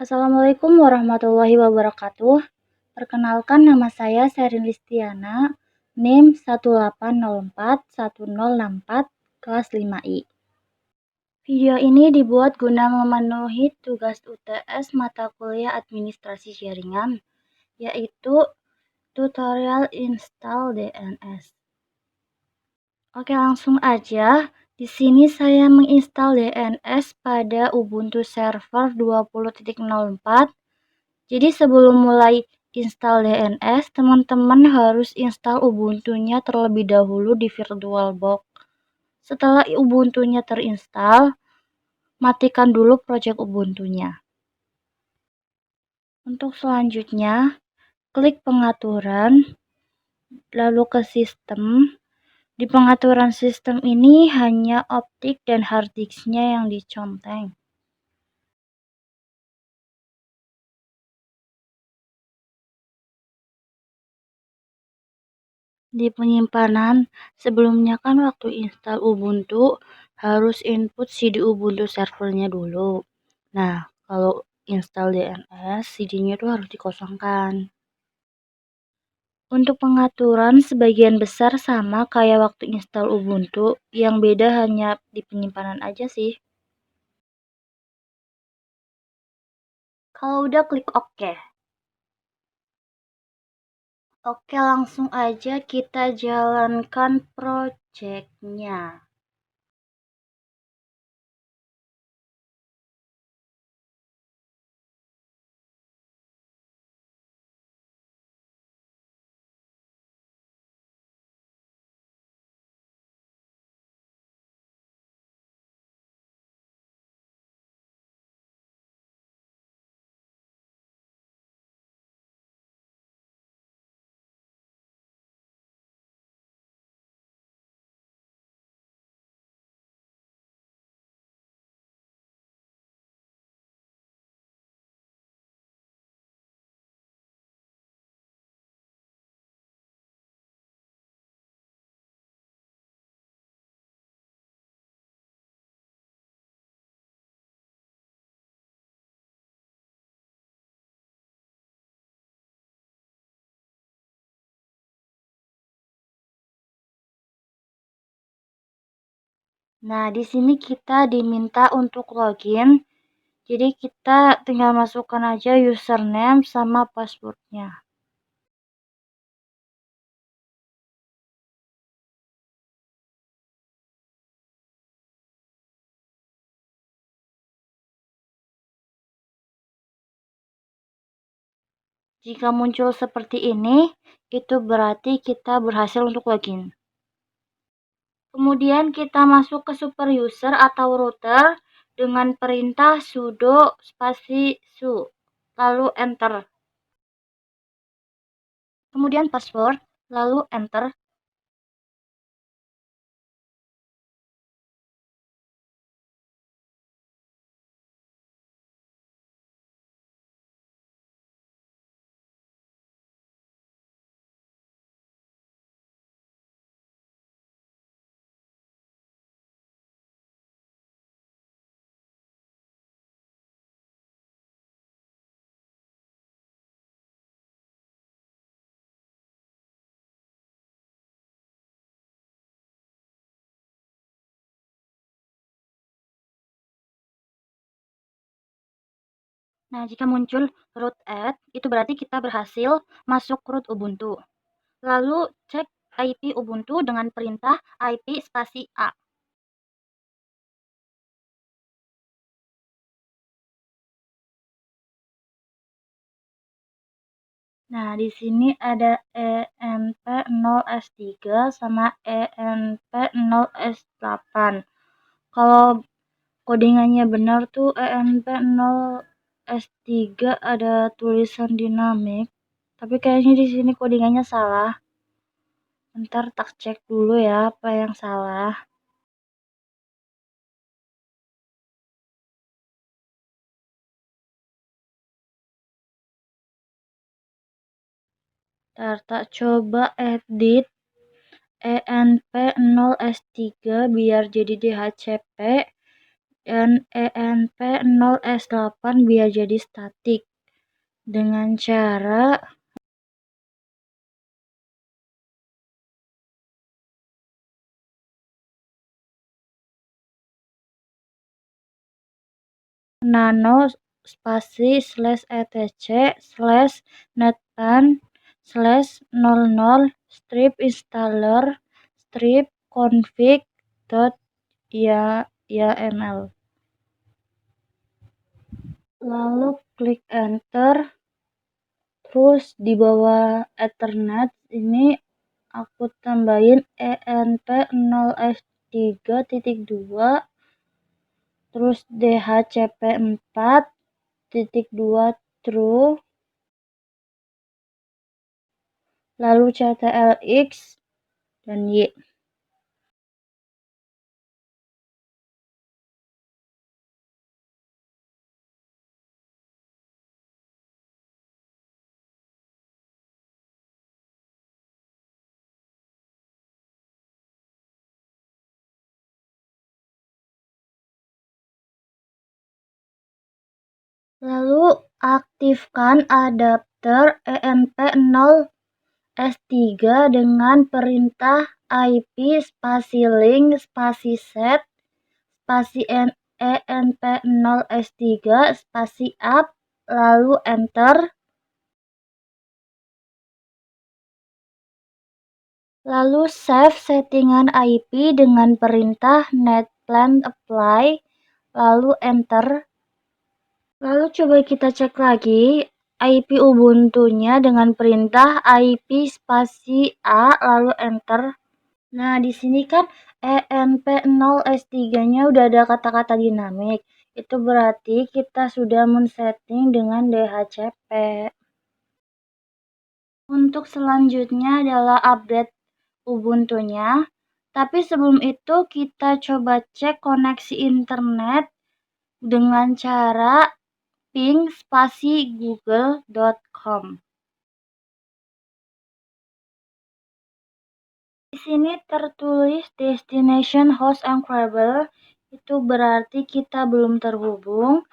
Assalamualaikum warahmatullahi wabarakatuh. Perkenalkan nama saya Sherin Listiana, NIM 18041064, kelas 5I. Video ini dibuat guna memenuhi tugas UTS mata kuliah Administrasi Jaringan, yaitu tutorial install DNS. Oke, langsung aja. Di sini saya menginstal DNS pada Ubuntu Server 20.04. Jadi sebelum mulai install DNS, teman-teman harus install Ubuntu-nya terlebih dahulu di VirtualBox. Setelah Ubuntu-nya terinstall, matikan dulu project Ubuntu-nya. Untuk selanjutnya, klik pengaturan, lalu ke sistem. Di pengaturan sistem ini hanya optik dan hard disk-nya yang diconteng. Di penyimpanan, sebelumnya kan waktu install Ubuntu harus input CD Ubuntu servernya dulu. Nah, kalau install DNS, CD-nya tuh harus dikosongkan. Untuk pengaturan sebagian besar sama kayak waktu install Ubuntu, yang beda hanya di penyimpanan aja sih. Kalau udah klik OK. Oke, langsung aja kita jalankan project-nya. Nah, di sini kita diminta untuk login. Jadi kita tinggal masukkan aja username sama passwordnya. Jika muncul seperti ini, itu berarti kita berhasil untuk login. Kemudian kita masuk ke super user atau router dengan perintah sudo spasi su, lalu enter. Kemudian password, lalu enter. Nah, jika muncul root add, itu berarti kita berhasil masuk root Ubuntu. Lalu cek IP Ubuntu dengan perintah IP spasi A. Nah, di sini ada ENP0S3 sama ENP0S8. Kalau codingannya benar tuh ENP0S3 ada tulisan dinamik, tapi kayaknya di sini codingannya salah. Ntar tak cek dulu ya apa yang salah. Ntar tak coba edit ENP0S3 biar jadi DHCP. dan env0s8 biar jadi statik dengan cara nano spasi /etc/netpan/00 strip installer strip config dot yml. Lalu klik enter, terus di bawah Ethernet ini aku tambahin env0s3.2, terus dhcp4.2 true, lalu ctlx dan y. Lalu aktifkan adapter env0s3 dengan perintah IP spasi link spasi set spasi env0s3 spasi up, lalu enter. Lalu save settingan IP dengan perintah netplan apply, lalu enter. Lalu coba kita cek lagi IP Ubuntu-nya dengan perintah IP spasi A, lalu enter. Nah, di sini kan env0s3-nya udah ada kata-kata dinamik. Itu berarti kita sudah men-setting dengan DHCP. Untuk selanjutnya adalah update Ubuntu-nya. Tapi sebelum itu kita coba cek koneksi internet dengan cara ping spasi google.com. Di sini tertulis destination host incredible, itu berarti kita belum terhubung.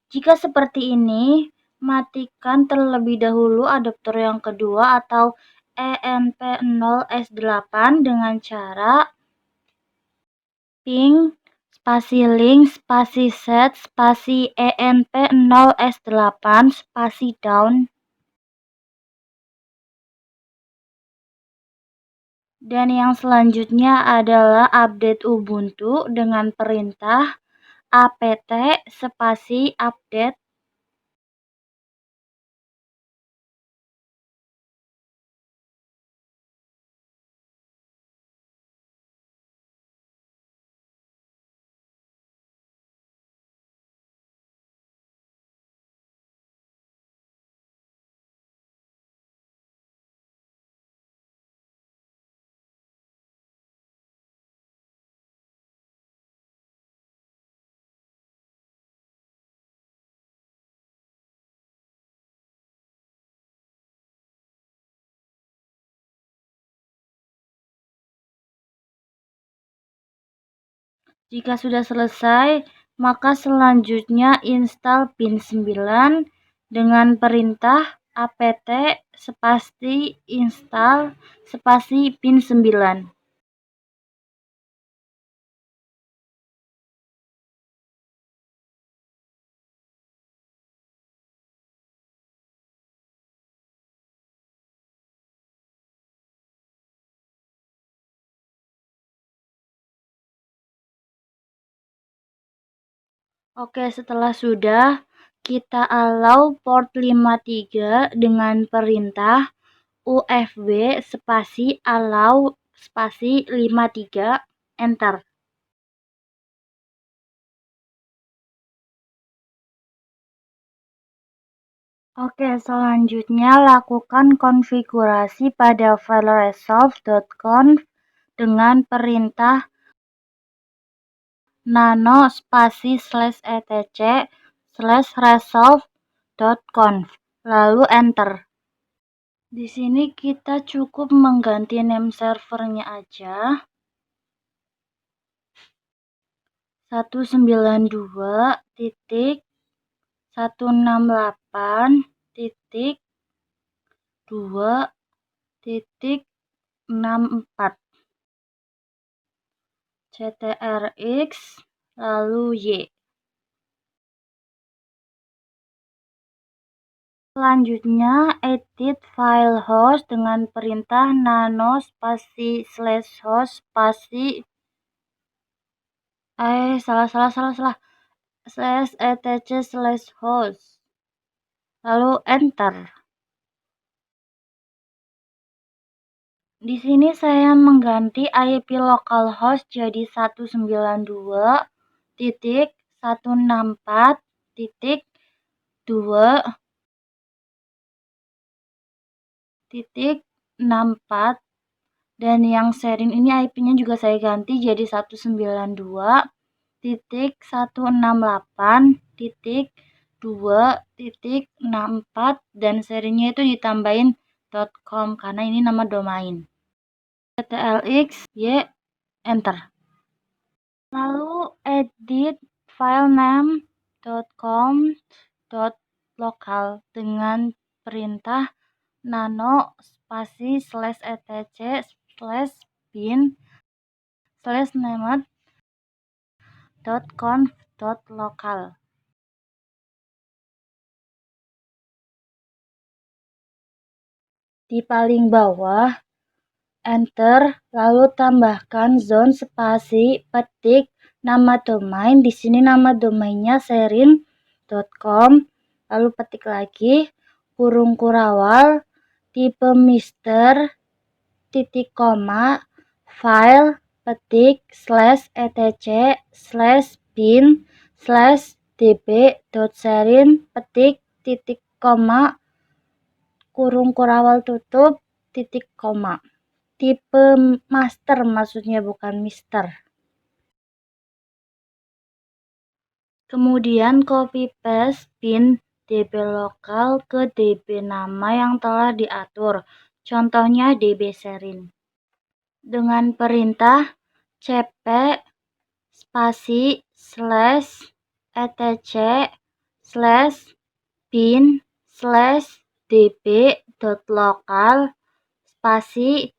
Jika seperti ini, matikan terlebih dahulu adaptor yang kedua atau env0s8 dengan cara ping spasi link spasi set spasi env0s8 spasi down. Dan yang selanjutnya adalah update Ubuntu dengan perintah apt spasi update. Jika sudah selesai, maka selanjutnya install pin9 dengan perintah apt spasi install spasi pin9. Oke, setelah sudah, kita allow port 53 dengan perintah ufv spasi allow spasi 53, enter. Oke, selanjutnya lakukan konfigurasi pada file resolve.conf dengan perintah nano spasi /etc/resolve.conf, lalu enter. Di sini kita cukup mengganti name servernya aja. 192.168.2.64 CTRX lalu Y. Selanjutnya edit file host dengan perintah nano spasi /host spasi /etc/host lalu enter. Di sini saya mengganti IP localhost jadi 192.168.2.64 dan yang sharing ini IP-nya juga saya ganti jadi 192.168.2.64 dan serinya itu ditambahin .com karena ini nama domain. CTRX Y enter. Lalu edit filename.com.local dengan perintah nano spasi /etc/bin/named.conf.local. Di paling bawah enter, lalu tambahkan zone spasi petik nama domain. Di sini nama domainnya sherin.com. Lalu petik lagi kurung kurawal tipe mister titik koma file petik /etc/bin/db.sherin petik titik koma kurung kurawal tutup titik koma. Tipe master maksudnya, bukan mister. Kemudian copy paste pin db lokal ke db nama yang telah diatur. Contohnya db sherin. Dengan perintah cp spasi /etc/bin/db.local spasi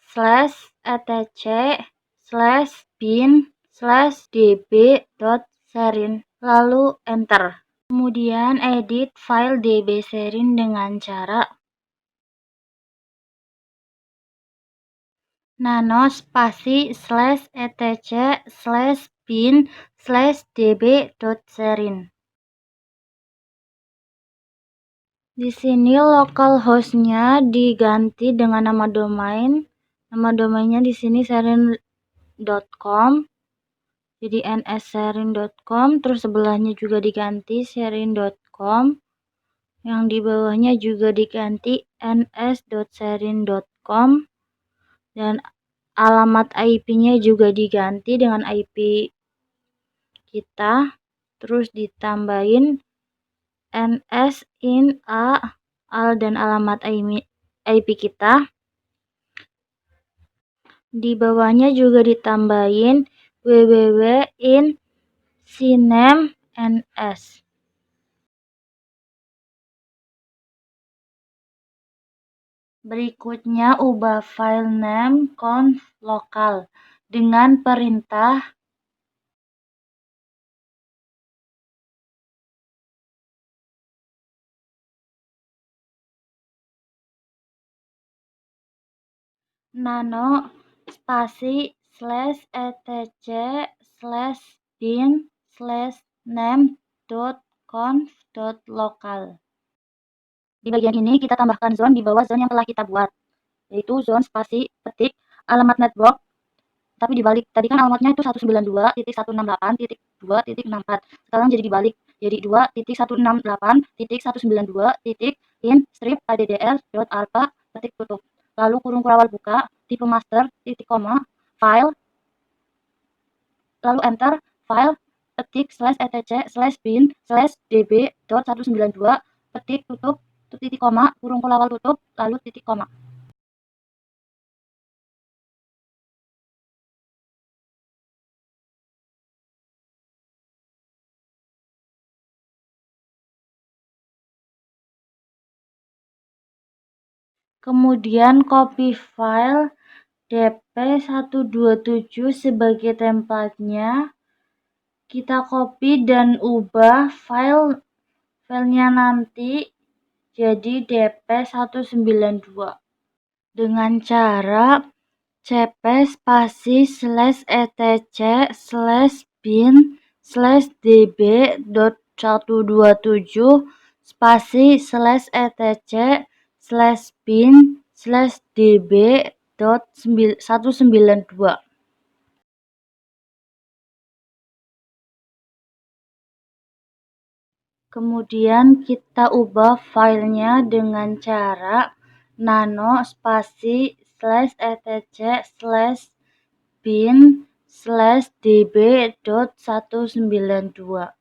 /etc/bin/db.sherin lalu enter. Kemudian edit file db sherin dengan cara nano spasi /etc/bin/db.sherin. Di sini localhostnya diganti dengan nama domain. Nama domainnya di sini sherin.com. Jadi nssherin.com, terus sebelahnya juga diganti sherin.com. Yang di bawahnya juga diganti ns.sherin.com dan alamat IP-nya juga diganti dengan IP kita. Terus ditambahin ns in al dan alamat IP kita. Di bawahnya juga ditambahin www in siname ns. Berikutnya ubah file name conf lokal dengan perintah nano spasi /etc/bin/name.conf.local. Di bagian ini kita tambahkan zone di bawah zone yang telah kita buat, yaitu zone spasi petik alamat network, tapi dibalik. Tadi kan alamatnya itu 192.168.2.64. Sekarang jadi dibalik, jadi 2.168.192.in strip addr.alpha petik tutup. Lalu kurung kurawal buka, tipe master titik koma file, lalu enter file petik /etc/bin/db.192 petik tutup titik koma kurung kurawal tutup lalu titik koma. Kemudian copy file dp127 sebagai templatenya. Kita copy dan ubah filenya nanti jadi dp192 dengan cara cp /bin/bin/db.127/bin/db.192. Kemudian kita ubah filenya dengan cara nano /bin/db.192.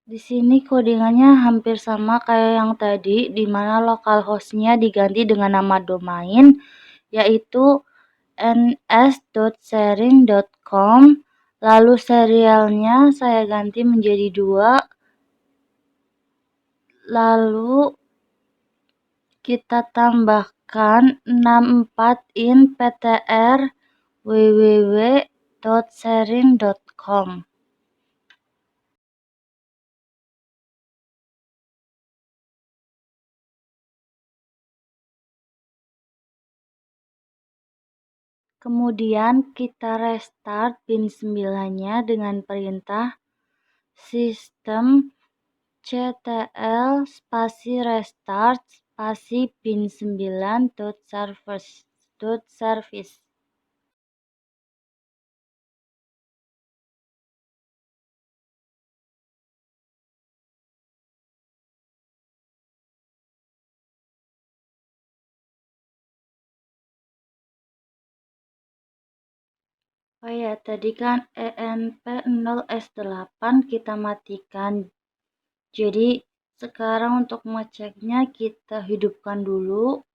Di sini codingannya hampir sama kayak yang tadi, di mana localhost-nya diganti dengan nama domain, yaitu ns.sharing.com. Lalu serialnya saya ganti menjadi 2. Lalu kita tambahkan 64 in ptr www.sharing.com. Kemudian kita restart bin 9-nya dengan perintah systemctl /restart bin9.service. Oh ya, tadi kan env0s8 kita matikan. Jadi sekarang untuk ngeceknya kita hidupkan dulu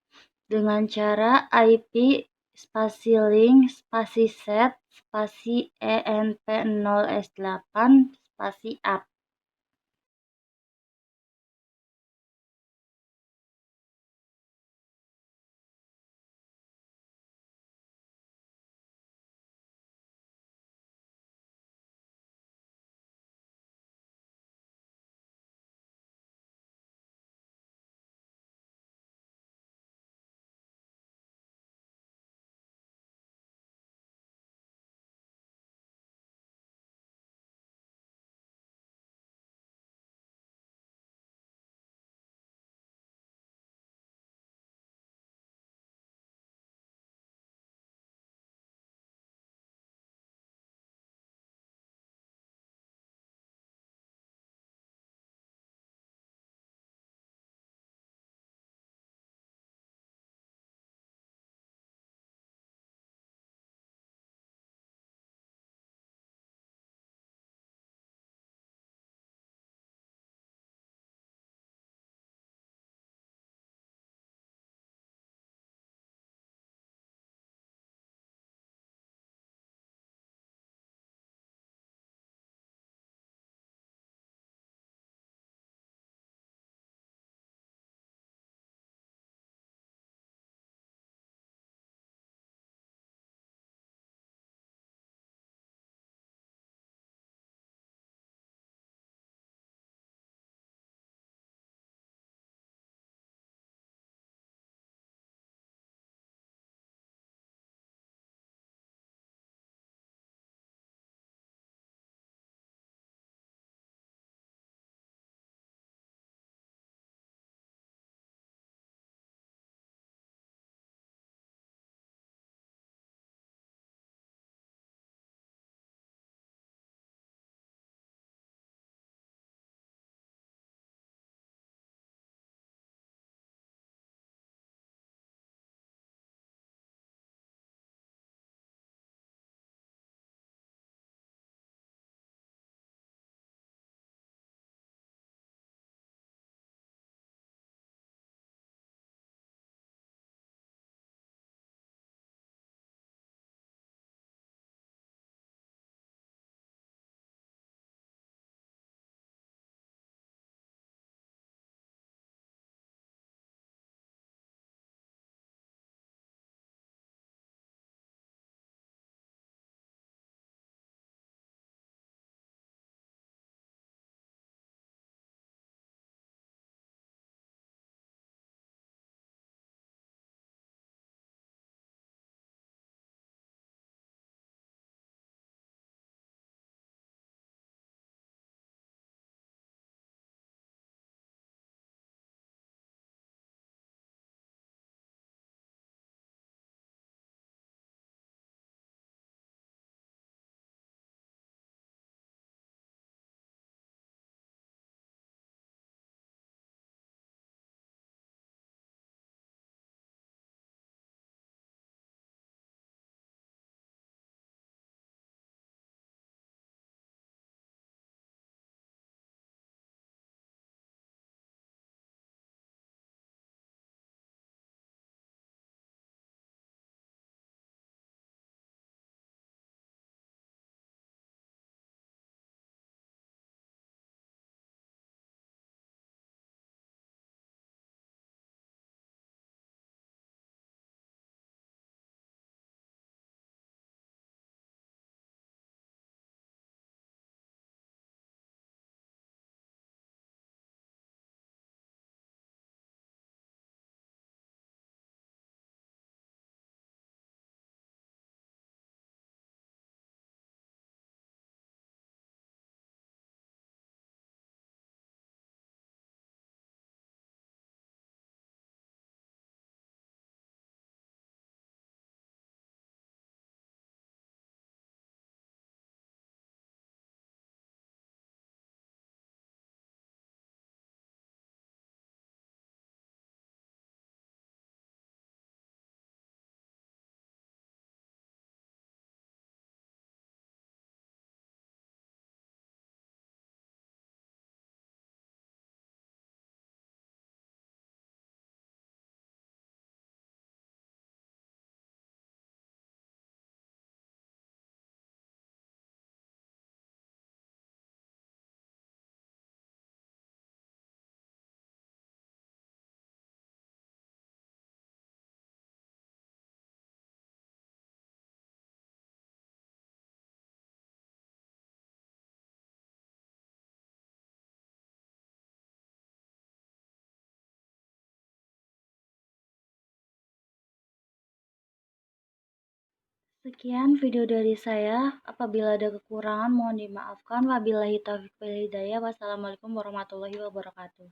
dengan cara IP link set env0s8 up. Sekian video dari saya. Apabila ada kekurangan mohon dimaafkan. Wabillahi taufiq wal hidayah. Wassalamualaikum warahmatullahi wabarakatuh.